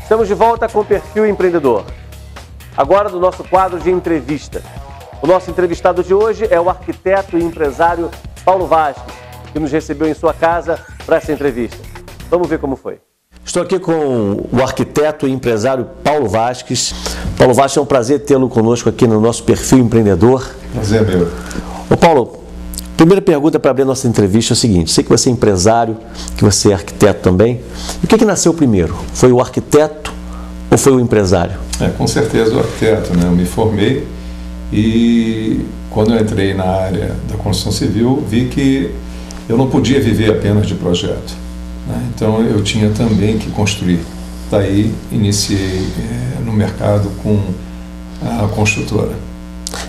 Estamos de volta com o Perfil Empreendedor. Agora do nosso quadro de entrevista. O nosso entrevistado de hoje é o arquiteto e empresário Paulo Vasques, que nos recebeu em sua casa para essa entrevista. Vamos ver como foi. Estou aqui com o arquiteto e empresário Paulo Vasques. Paulo Vasques, é um prazer tê-lo conosco aqui no nosso Perfil Empreendedor. Prazer, meu. Ô Paulo, primeira pergunta para abrir a nossa entrevista é o seguinte: sei que você é empresário, que você é arquiteto também. E o que nasceu primeiro? Foi o arquiteto ou foi o empresário? Com certeza o arquiteto, né? Eu me formei e quando eu entrei na área da construção civil, vi que eu não podia viver apenas de projeto, né? Então eu tinha também que construir. Daí iniciei no mercado com a construtora.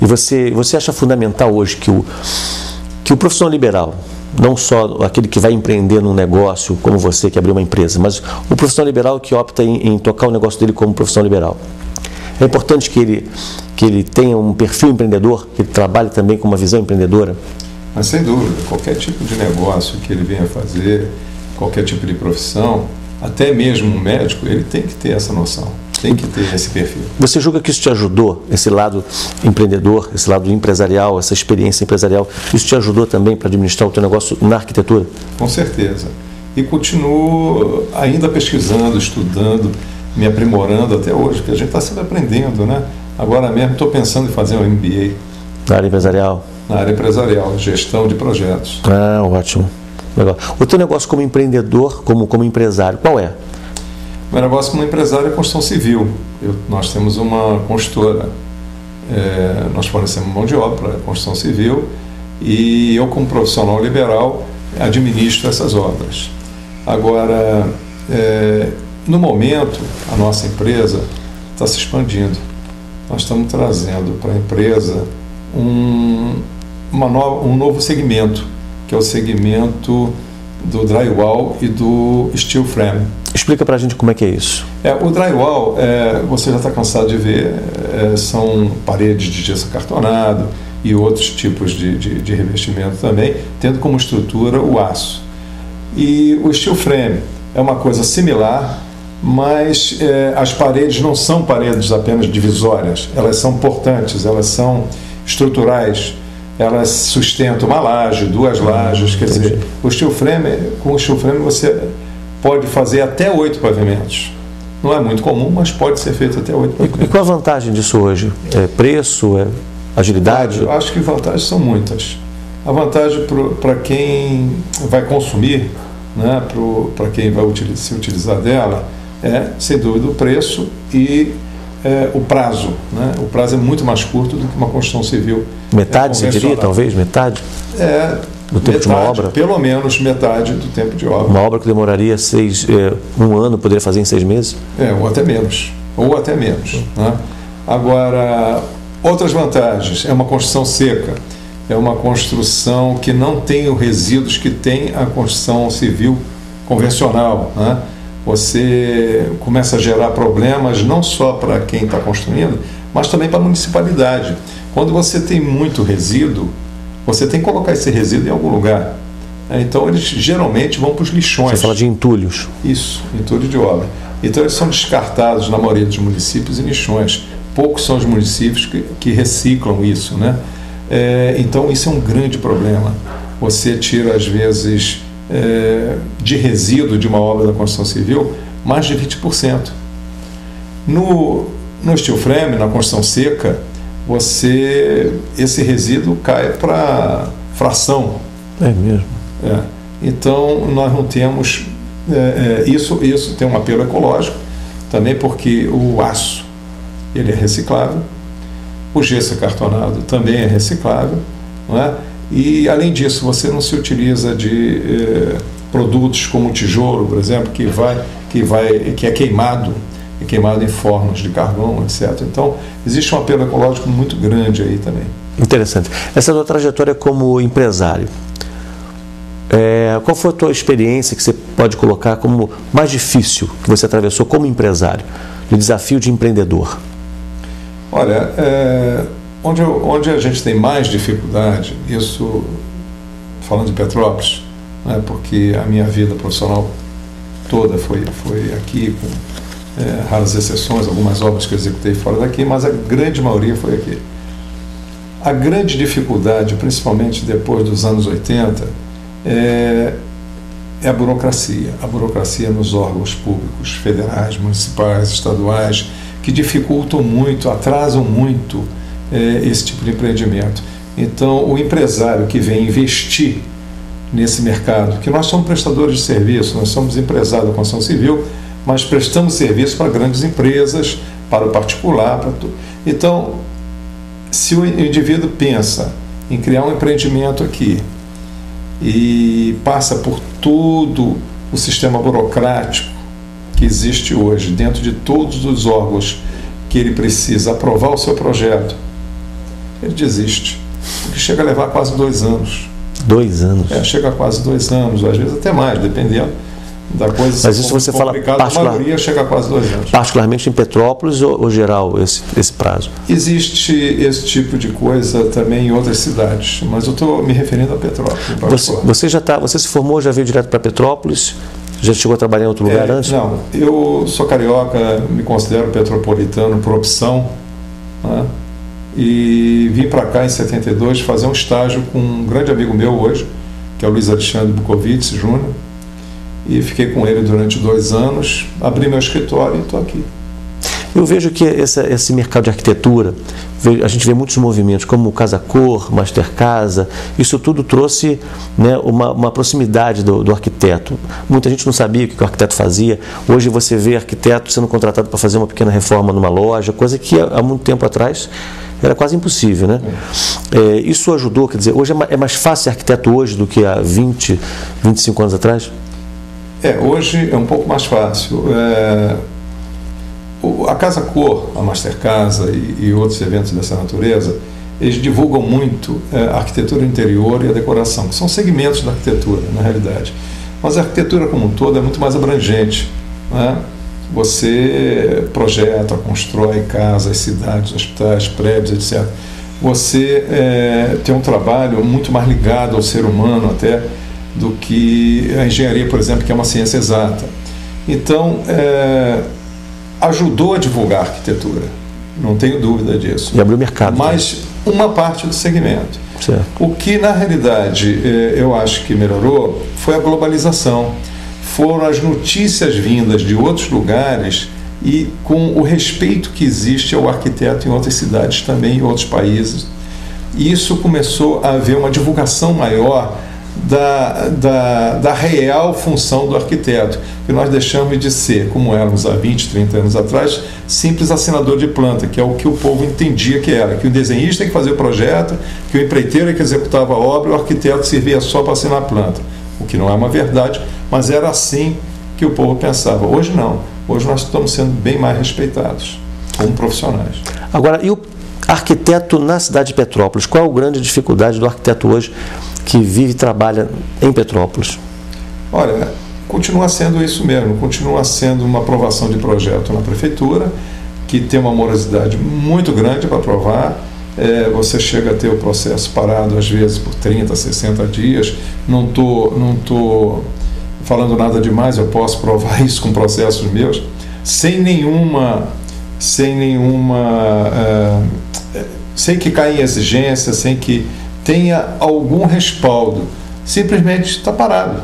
E você acha fundamental hoje que o profissional liberal, não só aquele que vai empreender num negócio como você que abriu uma empresa, mas o profissional liberal que opta em tocar o negócio dele como profissional liberal, é importante que ele tenha um perfil empreendedor, que ele trabalhe também com uma visão empreendedora? Mas sem dúvida, qualquer tipo de negócio que ele venha fazer, qualquer tipo de profissão, até mesmo um médico, ele tem que ter essa noção, tem que ter esse perfil. Você julga que isso te ajudou, esse lado empreendedor, esse lado empresarial, essa experiência empresarial, isso te ajudou também para administrar o teu negócio na arquitetura? Com certeza. E continuo ainda pesquisando, estudando, me aprimorando até hoje, porque a gente está sempre aprendendo, né? Agora mesmo estou pensando em fazer um MBA. Na área empresarial? Na área empresarial, gestão de projetos. Ah, ótimo. Legal. O teu negócio como empreendedor, como empresário, qual é? O meu negócio como empresário é construção civil. Nós temos uma construtora, nós fornecemos mão de obra para construção civil e eu, como profissional liberal, administro essas obras. Agora, no momento, a nossa empresa está se expandindo. Nós estamos trazendo para a empresa um novo segmento, que é o segmento do drywall e do steel frame. Explica para a gente como é que é isso. O drywall, você já está cansado de ver, são paredes de gesso acartonado e outros tipos de revestimento também, tendo como estrutura o aço. E o steel frame é uma coisa similar, mas as paredes não são paredes apenas divisórias, elas são portantes, elas são estruturais, elas sustentam uma laje, duas lajes, quer dizer, com o steel frame você pode fazer até 8 pavimentos. Não é muito comum, mas pode ser feito até 8 pavimentos. E qual a vantagem disso hoje? É preço? É agilidade? Eu acho que vantagens são muitas. A vantagem para quem vai consumir, né, para quem vai se utilizar dela, sem dúvida, o preço e o prazo. Né? O prazo é muito mais curto do que uma construção civil. Metade, você diria, talvez? Metade? Do tempo metade, de uma obra? Pelo menos metade do tempo de obra. Uma obra que demoraria 1 ano, poderia fazer em 6 meses? Ou até menos. Né? Agora, outras vantagens. É uma construção seca. É uma construção que não tem os resíduos que tem a construção civil convencional. Né? Você começa a gerar problemas não só para quem está construindo, mas também para a municipalidade. Quando você tem muito resíduo, você tem que colocar esse resíduo em algum lugar. Então, eles geralmente vão para os lixões. Você fala de entulhos. Isso, entulho de obra. Então, eles são descartados na maioria dos municípios em lixões. Poucos são os municípios que reciclam isso, né? Então, isso é um grande problema. Você tira, às vezes, de resíduo de uma obra da construção civil, mais de 20%. No steel frame, na construção seca, esse resíduo cai para fração. É mesmo. Então, nós não temos... Isso tem um apelo ecológico, também porque o aço ele é reciclável, o gesso acartonado também é reciclável, não é? E, além disso, você não se utiliza de produtos como o tijolo, por exemplo, que é queimado em fornos de carvão, etc. Então, existe um apelo ecológico muito grande aí também. Interessante. Essa é a tua trajetória como empresário. Qual foi a tua experiência que você pode colocar como mais difícil que você atravessou como empresário, no desafio de empreendedor? Olha, onde a gente tem mais dificuldade, isso falando de Petrópolis, né, porque a minha vida profissional toda foi aqui, raras exceções, algumas obras que eu executei fora daqui, mas a grande maioria foi aqui. A grande dificuldade, principalmente depois dos anos 80, é a burocracia nos órgãos públicos, federais, municipais, estaduais, que dificultam muito, atrasam muito esse tipo de empreendimento. Então, o empresário que vem investir nesse mercado, que nós somos prestadores de serviço, nós somos empresários da construção civil, mas prestamos serviço para grandes empresas, para o particular, para tudo. Então, se o indivíduo pensa em criar um empreendimento aqui e passa por todo o sistema burocrático que existe hoje, dentro de todos os órgãos que ele precisa aprovar o seu projeto, ele desiste, porque chega a levar quase 2 anos. 2 anos? Chega a quase 2 anos, às vezes até mais, dependendo da coisa. Mas isso você fala a maioria chega a quase 2 anos. Particularmente em Petrópolis ou geral esse prazo? Existe esse tipo de coisa também em outras cidades, mas eu estou me referindo a Petrópolis. Você se formou, já veio direto para Petrópolis? Já chegou a trabalhar em outro lugar antes? Não, eu sou carioca, me considero petropolitano por opção, né? E vim para cá em 72 fazer um estágio com um grande amigo meu hoje, que é o Luiz Alexandre Bukovic Júnior, e fiquei com ele durante 2 anos, abri meu escritório e estou aqui. Eu vejo que esse mercado de arquitetura, a gente vê muitos movimentos, como o Casa Cor, Master Casa, isso tudo trouxe, né, uma proximidade do arquiteto. Muita gente não sabia o que o arquiteto fazia. Hoje você vê arquiteto sendo contratado para fazer uma pequena reforma numa loja, coisa que há muito tempo atrás era quase impossível, né? Isso ajudou, quer dizer, hoje é mais fácil ser arquiteto hoje do que há 20, 25 anos atrás? Hoje é um pouco mais fácil. A Casa Cor, a Master Casa e outros eventos dessa natureza, eles divulgam muito a arquitetura interior e a decoração, que são segmentos da arquitetura, na realidade. Mas a arquitetura como um todo é muito mais abrangente, né? Você projeta, constrói casas, cidades, hospitais, prédios, etc. Você tem um trabalho muito mais ligado ao ser humano até do que a engenharia, por exemplo, que é uma ciência exata. Então, ajudou a divulgar a arquitetura, não tenho dúvida disso. E abriu mercado. Mas uma parte do segmento. Certo. O que, na realidade, eu acho que melhorou foi a globalização. Foram as notícias vindas de outros lugares e com o respeito que existe ao arquiteto em outras cidades também, em outros países. E isso começou a haver uma divulgação maior da real função do arquiteto, que nós deixamos de ser, como éramos há 20, 30 anos atrás, simples assinador de planta, que é o que o povo entendia que era, que o desenhista tem que fazer o projeto, que o empreiteiro é que executava a obra e o arquiteto servia só para assinar a planta, o que não é uma verdade, mas era assim que o povo pensava. Hoje não, hoje nós estamos sendo bem mais respeitados como profissionais. Agora, e o arquiteto na cidade de Petrópolis, qual é a grande dificuldade do arquiteto hoje que vive e trabalha em Petrópolis? Olha, continua sendo isso mesmo, continua sendo uma aprovação de projeto na prefeitura, que tem uma morosidade muito grande para aprovar. Você chega a ter o processo parado às vezes por 30, 60 dias. Não tô falando nada demais, eu posso provar isso com processos meus, sem que caia em exigência, sem que tenha algum respaldo, simplesmente está parado,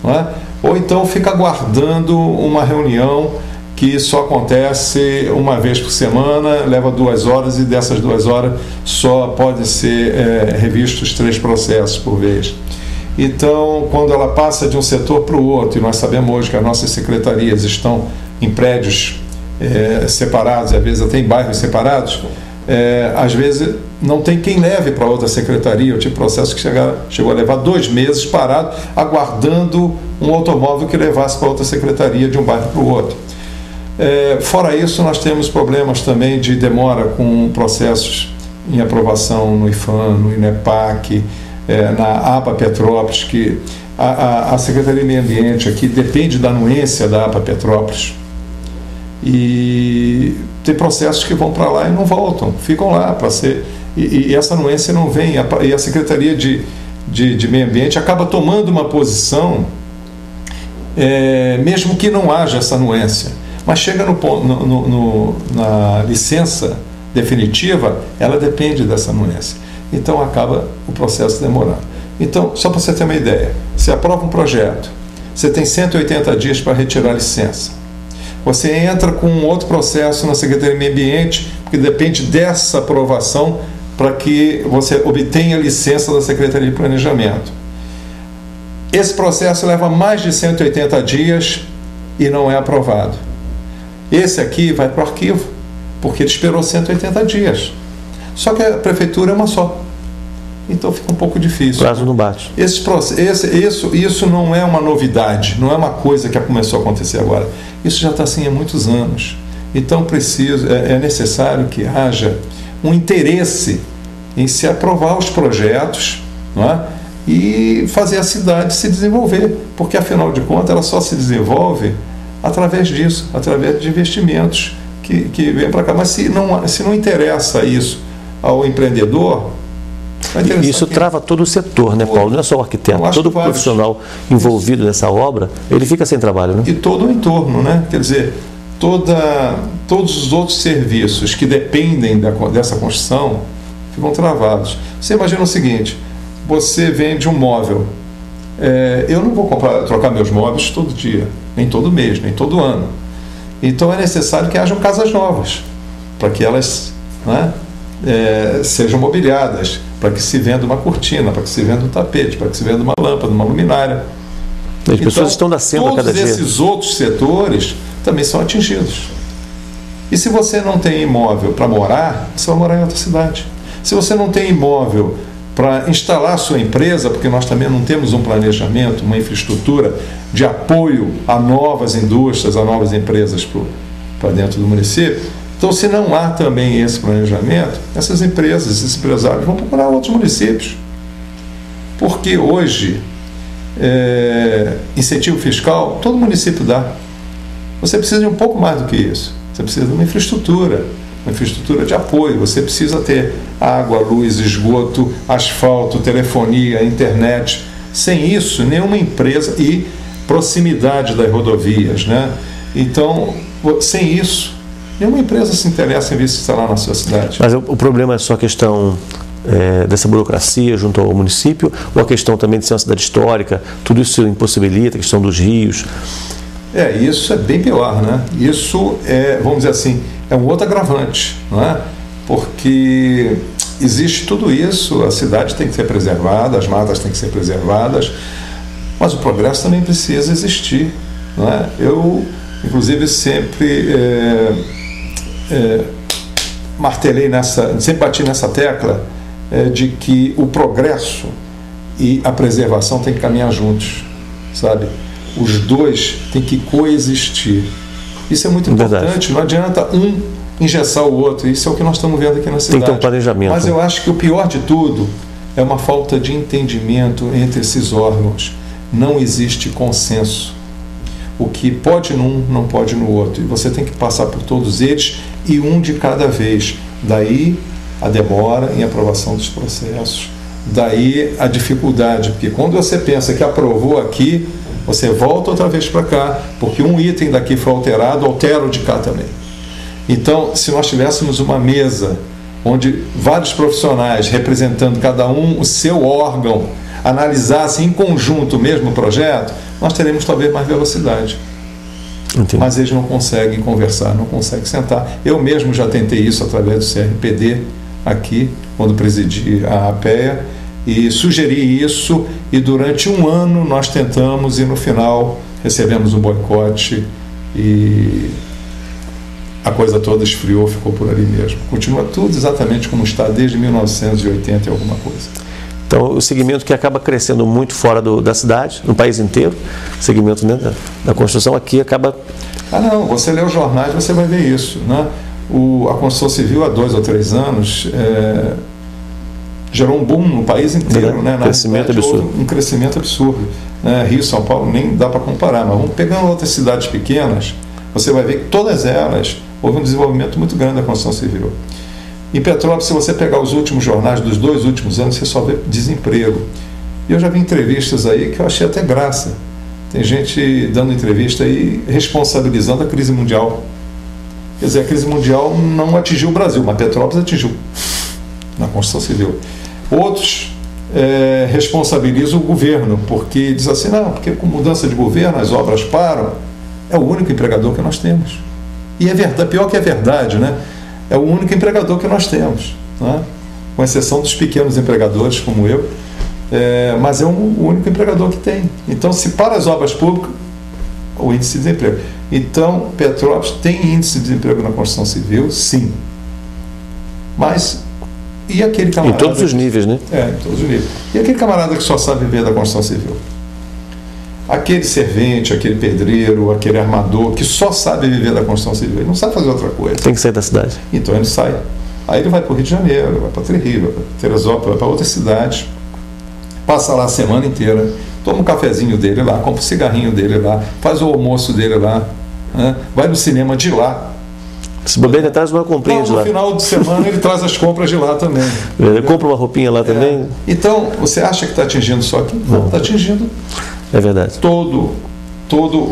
não é? Ou então fica aguardando uma reunião que só acontece uma vez por semana, leva 2 horas e dessas 2 horas só podem ser revistos 3 processos por vez. Então, quando ela passa de um setor para o outro, e nós sabemos hoje que as nossas secretarias estão em prédios separados, e às vezes até em bairros separados, às vezes não tem quem leve para outra secretaria. Eu tive processo que chegou a levar 2 meses parado, aguardando um automóvel que levasse para outra secretaria de um bairro para o outro. Fora isso, nós temos problemas também de demora com processos em aprovação no IFAM, no INEPAC, na APA Petrópolis, que a Secretaria de Meio Ambiente aqui depende da anuência da APA Petrópolis. E tem processos que vão para lá e não voltam, ficam lá para ser. E essa anuência não vem, e a Secretaria de Meio Ambiente acaba tomando uma posição, mesmo que não haja essa anuência. Mas chega na licença definitiva, ela depende dessa anuência. Então acaba o processo demorando. Então, só para você ter uma ideia, você aprova um projeto, você tem 180 dias para retirar a licença. Você entra com um outro processo na Secretaria do Meio Ambiente, que depende dessa aprovação para que você obtenha a licença da Secretaria de Planejamento. Esse processo leva mais de 180 dias e não é aprovado. Esse aqui vai para o arquivo, porque ele esperou 180 dias. Só que a prefeitura é uma só. Então fica um pouco difícil. O prazo não bate. Isso não é uma novidade, não é uma coisa que começou a acontecer agora. Isso já está assim há muitos anos. Então é necessário que haja um interesse em se aprovar os projetos, não é? E fazer a cidade se desenvolver, porque afinal de contas ela só se desenvolve através disso, através de investimentos que vêm para cá. Mas se não interessa isso ao empreendedor, isso trava todo o setor, né, Paulo? Não é só o arquiteto, todo profissional envolvido nessa obra, ele fica sem trabalho, né? E todo o entorno, né? Quer dizer, todos os outros serviços que dependem dessa construção ficam travados. Você imagina o seguinte: você vende um móvel. Eu não vou trocar meus móveis todo dia, nem todo mês, nem todo ano. Então é necessário que hajam casas novas, para que elas, né, sejam mobiliadas, para que se venda uma cortina, para que se venda um tapete, para que se venda uma lâmpada, uma luminária. As pessoas estão nascendo a cada dia. Todos esses outros setores também são atingidos. E se você não tem imóvel para morar, você vai morar em outra cidade. Se você não tem imóvel para instalar a sua empresa, porque nós também não temos um planejamento, uma infraestrutura de apoio a novas indústrias, a novas empresas para dentro do município, então se não há também esse planejamento, essas empresas, esses empresários vão procurar outros municípios. Porque hoje, incentivo fiscal, todo município dá. Você precisa de um pouco mais do que isso. Você precisa de uma infraestrutura de apoio. Você precisa ter água, luz, esgoto, asfalto, telefonia, internet. Sem isso, nenhuma empresa, e proximidade das rodovias, né? Então, sem isso, nenhuma empresa se interessa em vir se instalar na sua cidade. Mas o problema é só a questão dessa burocracia junto ao município, ou a questão também de ser uma cidade histórica? Tudo isso impossibilita, a questão dos rios? Isso é bem pior, né? Isso vamos dizer assim, é um outro agravante, não é? Porque existe tudo isso, a cidade tem que ser preservada, as matas têm que ser preservadas, mas o progresso também precisa existir, não é? Eu, inclusive, sempre sempre bati nessa tecla de que o progresso e a preservação têm que caminhar juntos, sabe? Os dois têm que coexistir. Isso é muito importante. Verdade. Não adianta um engessar o outro. Isso é o que nós estamos vendo aqui na cidade. Tem que ter um planejamento. Mas eu acho que o pior de tudo é uma falta de entendimento entre esses órgãos. Não existe consenso. O que pode num, não pode no outro. E você tem que passar por todos eles e um de cada vez. Daí a demora em aprovação dos processos. Daí a dificuldade. Porque quando você pensa que aprovou aqui, você volta outra vez para cá, porque um item daqui foi alterado, altera o de cá também. Então, se nós tivéssemos uma mesa onde vários profissionais, representando cada um o seu órgão, analisassem em conjunto o mesmo projeto, nós teremos talvez mais velocidade. Entendi. Mas eles não conseguem conversar, não conseguem sentar. Eu mesmo já tentei isso através do CRPD aqui, quando presidi a APEA, e sugeri isso, e durante um ano nós tentamos, e no final recebemos um boicote e a coisa toda esfriou, ficou por ali mesmo. Continua tudo exatamente como está desde 1980 e alguma coisa. Então, o segmento que acaba crescendo muito fora da cidade, no país inteiro, o segmento, né, da construção aqui acaba... Não, você lê os jornais, você vai ver isso, né? A construção civil há 2 ou 3 anos gerou um boom no país inteiro, né? Crescimento absurdo. Um crescimento absurdo, né? Rio, São Paulo, nem dá para comparar, mas vamos pegando outras cidades pequenas, você vai ver que todas elas houve um desenvolvimento muito grande da construção civil. Em Petrópolis, se você pegar os últimos jornais dos 2 últimos anos, você só vê desemprego. E eu já vi entrevistas aí que eu achei até graça. Tem gente dando entrevista aí responsabilizando a crise mundial. Quer dizer, a crise mundial não atingiu o Brasil, mas Petrópolis atingiu na construção civil. Outros responsabilizam o governo, porque diz assim, não, porque com mudança de governo as obras param. É o único empregador que nós temos. E é verdade, pior que é verdade, né? É o único empregador que nós temos, né? Com exceção dos pequenos empregadores como eu, mas é o único empregador que tem. Então, se para as obras públicas, o índice de desemprego. Então, Petrópolis tem índice de desemprego na construção civil, sim. Mas, e aquele camarada... Em todos os níveis, né? Em todos os níveis. E aquele camarada que só sabe viver da construção civil? Aquele servente, aquele pedreiro, aquele armador que só sabe viver da construção civil, ele não sabe fazer outra coisa. Tem que sair da cidade. Então ele sai. Aí ele vai para o Rio de Janeiro, vai para Terrível, vai para Teresópolis, vai para outras cidades, passa lá a semana inteira, toma um cafezinho dele lá, compra o cigarrinho dele lá, faz o almoço dele lá, né? Vai no cinema de lá. Se bobear, ele traz uma comprinha de lá. No final de semana ele traz as compras de lá também. Ele compra uma roupinha lá também. Então, você acha que está atingindo só aqui? Não, está atingindo. É verdade. Todo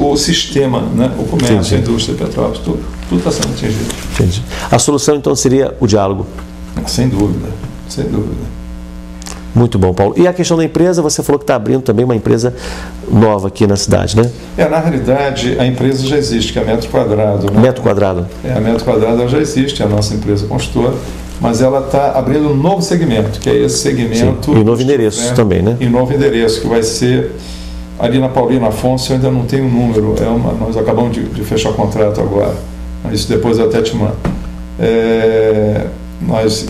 o sistema, né? O comércio, entendi. A indústria, Petrópolis, tudo está sendo atingido. Entendi. A solução, então, seria o diálogo? Sem dúvida, sem dúvida. Muito bom, Paulo. E a questão da empresa, você falou que está abrindo também uma empresa nova aqui na cidade, né? Na realidade, a empresa já existe, que é Metro Quadrado. Né? Metro Quadrado? A Metro Quadrado já existe, é a nossa empresa construtora, mas ela está abrindo um novo segmento, que é esse segmento... Sim. E novo endereço também, né? E novo endereço, que vai ser... Ali na Paulino Afonso, eu ainda não tenho o número, nós acabamos de fechar o contrato agora, isso depois eu até te mando. Nós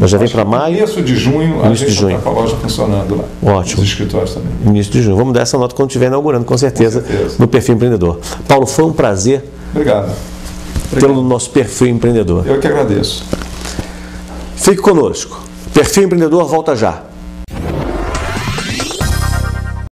já vem para maio? Início de junho, a gente está com a loja funcionando lá. Ótimo. Os escritórios também. Início de junho. Vamos dar essa nota quando estiver inaugurando, com certeza, no Perfil Empreendedor. Paulo, foi um prazer. Obrigado. Tê-lo no nosso Perfil Empreendedor. Eu que agradeço. Fique conosco. Perfil Empreendedor volta já.